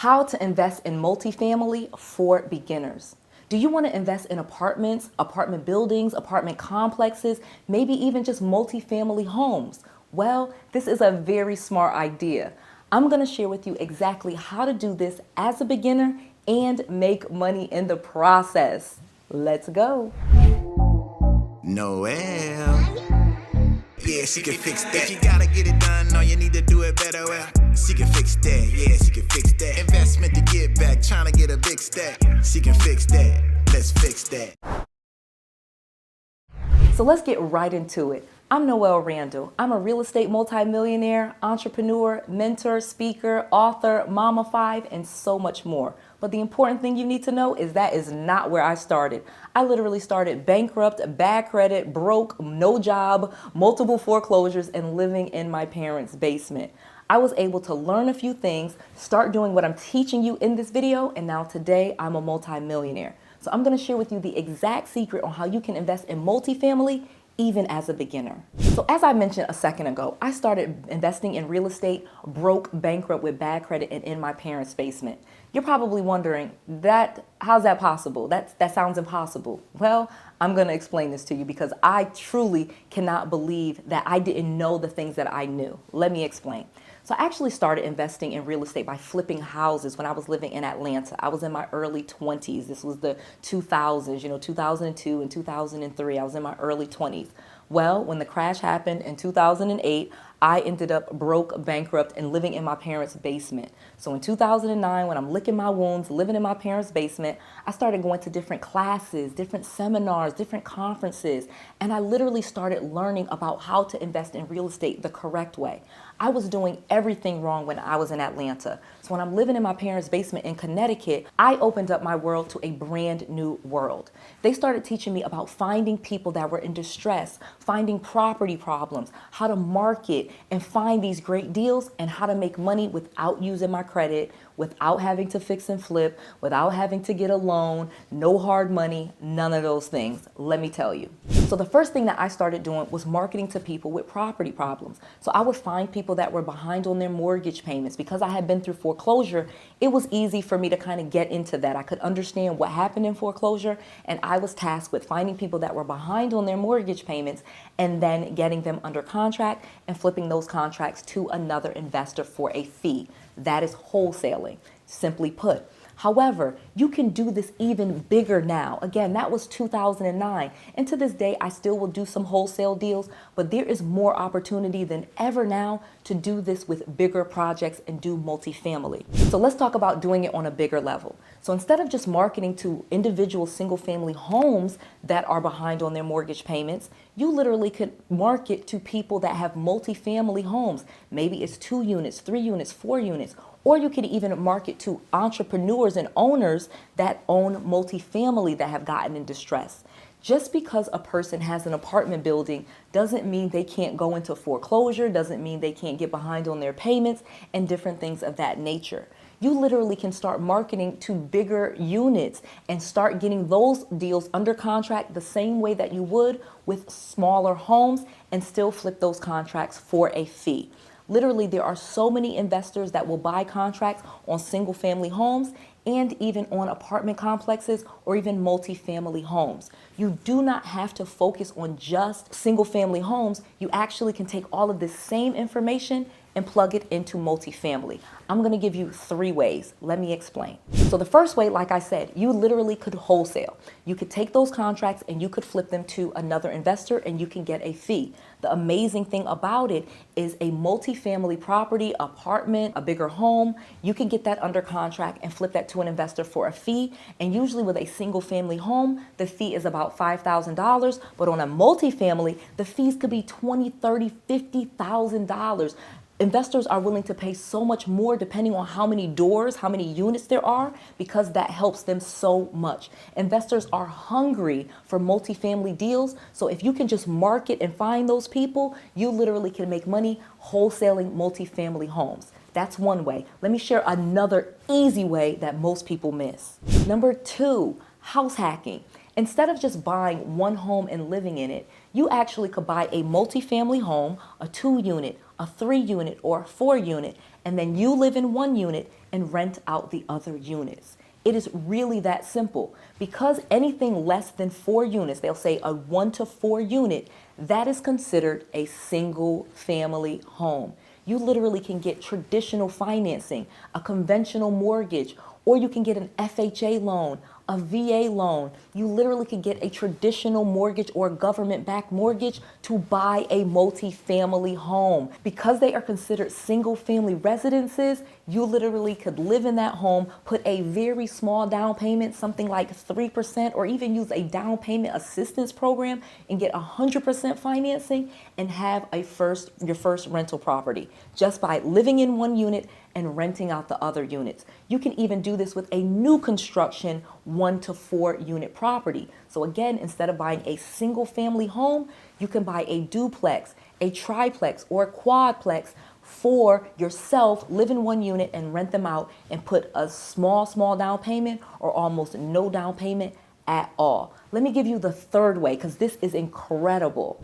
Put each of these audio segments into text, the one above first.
How to invest in multifamily for beginners. Do you want to invest in apartments, apartment buildings, apartment complexes, maybe even just multifamily homes? Well, this is a very smart idea. I'm going to share with you exactly how to do this as a beginner and make money in the process. Let's go. Noel. Yeah, she can fix that. You gotta get it done, no, you need to do it better. Well, she can fix that, yeah, she can fix that. Investment to get back, trying to get a big stack. She can fix that, let's fix that. So let's get right into it. I'm Noelle Randall. I'm a real estate multimillionaire, entrepreneur, mentor, speaker, author, mama 5, and so much more. But the important thing you need to know is that is not where I started. I literally started bankrupt, bad credit, broke, no job, multiple foreclosures, and living in my parents' basement. I was able to learn a few things, start doing what I'm teaching you in this video, and now today I'm a multimillionaire. So I'm going to share with you the exact secret on how you can invest in multifamily even as a beginner. So as I mentioned a second ago, I started investing in real estate, broke, bankrupt with bad credit, and in my parents' basement. You're probably wondering, how's that possible? That sounds impossible. Well, I'm going to explain this to you because I truly cannot believe that I didn't know the things that I knew. Let me explain. So I actually started investing in real estate by flipping houses when I was living in Atlanta. I was in my early 20s. This was the 2000s, 2002 and 2003. I was in my early 20s. Well, when the crash happened in 2008, I ended up broke, bankrupt, and living in my parents' basement. So in 2009, when I'm licking my wounds, living in my parents' basement, I started going to different classes, different seminars, different conferences, and I literally started learning about how to invest in real estate the correct way. I was doing everything wrong when I was in Atlanta. So when I'm living in my parents' basement in Connecticut, I opened up my world to a brand new world. They started teaching me about finding people that were in distress, finding property problems, how to market and find these great deals, and how to make money without using my credit, without having to fix and flip, without having to get a loan, no hard money, none of those things. Let me tell you. So the first thing that I started doing was marketing to people with property problems. So I would find people that were behind on their mortgage payments. Because I had been through foreclosure, it was easy for me to kind of get into that. I could understand what happened in foreclosure, and I was tasked with finding people that were behind on their mortgage payments and then getting them under contract and flipping those contracts to another investor for a fee. That is wholesaling, simply put. However, you can do this even bigger now. Again, that was 2009. And to this day, I still will do some wholesale deals, but there is more opportunity than ever now to do this with bigger projects and do multifamily. So let's talk about doing it on a bigger level. So instead of just marketing to individual single family homes that are behind on their mortgage payments, you literally could market to people that have multifamily homes. Maybe it's 2 units, 3 units, 4 units. Or you could even market to entrepreneurs and owners that own multifamily that have gotten in distress. Just because a person has an apartment building doesn't mean they can't go into foreclosure, doesn't mean they can't get behind on their payments and different things of that nature. You literally can start marketing to bigger units and start getting those deals under contract the same way that you would with smaller homes and still flip those contracts for a fee. Literally, there are so many investors that will buy contracts on single family homes and even on apartment complexes or even multifamily homes. You do not have to focus on just single family homes. You actually can take all of this same information and plug it into multifamily. I'm gonna give you 3 ways. Let me explain. So the first way, like I said, you literally could wholesale. You could take those contracts and you could flip them to another investor and you can get a fee. The amazing thing about it is a multifamily property, apartment, a bigger home, you can get that under contract and flip that to an investor for a fee. And usually with a single family home, the fee is about $5,000, but on a multifamily, the fees could be $20,000, $30,000, $50,000. Investors are willing to pay so much more depending on how many doors, how many units there are, because that helps them so much. Investors are hungry for multifamily deals. So if you can just market and find those people, you literally can make money wholesaling multifamily homes. That's one way. Let me share another easy way that most people miss. Number 2, house hacking. Instead of just buying one home and living in it, you actually could buy a multifamily home, a 2-unit, a 3-unit, or a 4-unit, and then you live in one unit and rent out the other units. It is really that simple. Because anything less than 4 units, they'll say a 1 to 4 unit, that is considered a single family home. You literally can get traditional financing, a conventional mortgage, or you can get an FHA loan, a VA loan. You literally can get a traditional mortgage or government-backed mortgage to buy a multi-family home. Because they are considered single-family residences, you literally could live in that home, put a very small down payment, something like 3%, or even use a down payment assistance program and get 100% financing and have your first rental property just by living in one unit and renting out the other units. You can even do this with a new construction 1 to 4 unit property. So again, instead of buying a single family home, you can buy a duplex, a triplex, or a quadplex for yourself, live in one unit and rent them out and put a small down payment or almost no down payment at all. Let me give you the third way, because this is incredible.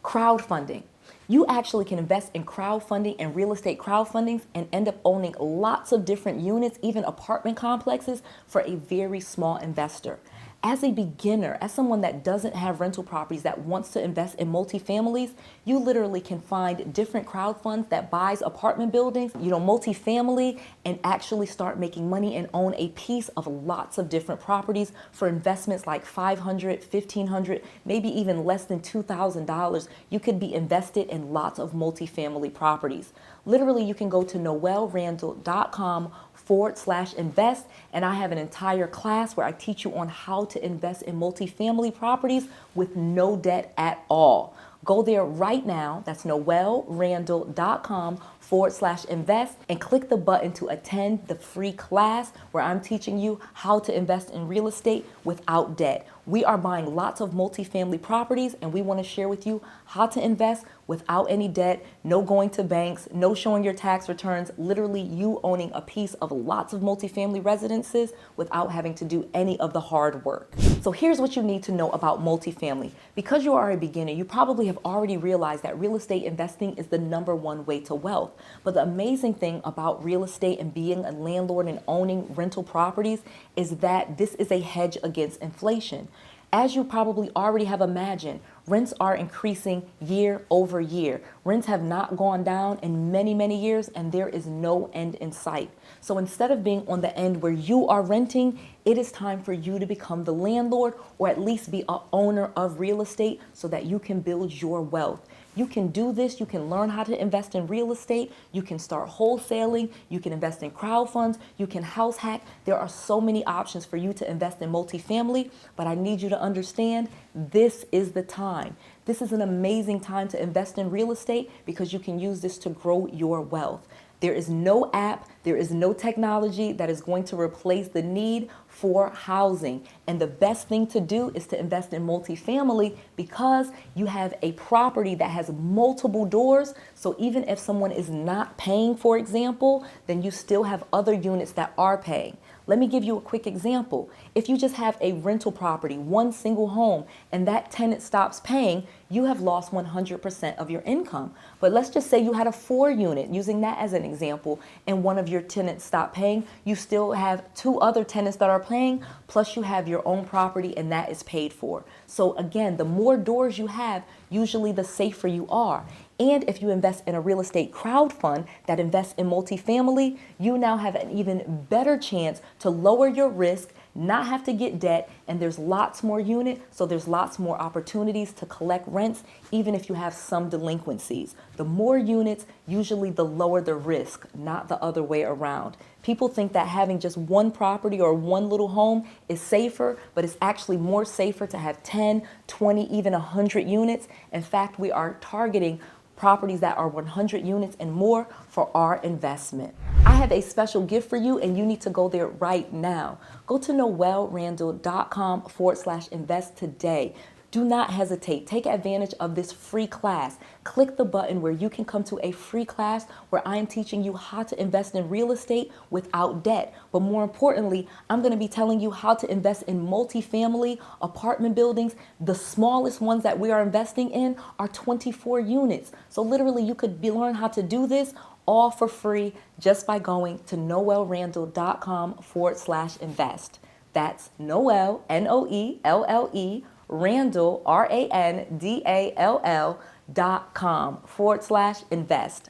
Crowdfunding. You actually can invest in crowdfunding and real estate crowdfundings and end up owning lots of different units, even apartment complexes, for a very small investor. As a beginner, as someone that doesn't have rental properties that wants to invest in multifamilies, you literally can find different crowd funds that buys apartment buildings, multifamily, and actually start making money and own a piece of lots of different properties for investments like $500, $1,500, maybe even less than $2,000. You could be invested in lots of multifamily properties. Literally, you can go to noelrandall.com/invest, and I have an entire class where I teach you on how to invest in multifamily properties with no debt at all. Go there right now. That's noelrandall.com/invest and click the button to attend the free class where I'm teaching you how to invest in real estate without debt. We are buying lots of multifamily properties and we want to share with you how to invest without any debt, no going to banks, no showing your tax returns, literally you owning a piece of lots of multifamily residences without having to do any of the hard work. So here's what you need to know about multifamily. Because you are a beginner, you probably have already realized that real estate investing is the #1 way to wealth. But the amazing thing about real estate and being a landlord and owning rental properties is that this is a hedge against inflation. As you probably already have imagined, rents are increasing year over year. Rents have not gone down in many, many years, and there is no end in sight. So instead of being on the end where you are renting, it is time for you to become the landlord, or at least be an owner of real estate so that you can build your wealth. You can do this. You can learn how to invest in real estate. You can start wholesaling. You can invest in crowd funds. You can house hack. There are so many options for you to invest in multifamily, but I need you to understand this is the time. This is an amazing time to invest in real estate because you can use this to grow your wealth. There is no app, there is no technology that is going to replace the need for housing. And the best thing to do is to invest in multifamily because you have a property that has multiple doors. So even if someone is not paying, for example, then you still have other units that are paying. Let me give you a quick example. If you just have a rental property, one single home, and that tenant stops paying, you have lost 100% of your income. But let's just say you had a 4-unit, using that as an example, and one of your tenants stopped paying. You still have 2 other tenants that are paying, plus you have your own property, and that is paid for. So again, the more doors you have, usually the safer you are. And if you invest in a real estate crowd fund that invests in multifamily, you now have an even better chance to lower your risk, not have to get debt, and there's lots more units, so there's lots more opportunities to collect rents, even if you have some delinquencies. The more units, usually the lower the risk, not the other way around. People think that having just one property or one little home is safer, but it's actually more safer to have 10, 20, even 100 units. In fact, we are targeting properties that are 100 units and more for our investment. I have a special gift for you, and you need to go there right now. Go to noelrandall.com/invest today. Do not hesitate. Take advantage of this free class. Click the button where you can come to a free class where I am teaching you how to invest in real estate without debt. But more importantly, I'm going to be telling you how to invest in multifamily apartment buildings. The smallest ones that we are investing in are 24 units. So literally you could learn how to do this all for free just by going to noelrandall.com/invest. That's Noelle, Noelle, Randall, RANDALL.com/invest, INVEST.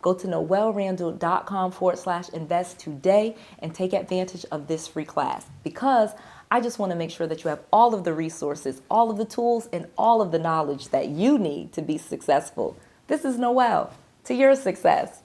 Go to noelrandall.com/invest today and take advantage of this free class, because I just want to make sure that you have all of the resources, all of the tools, and all of the knowledge that you need to be successful. This is Noelle. To your success.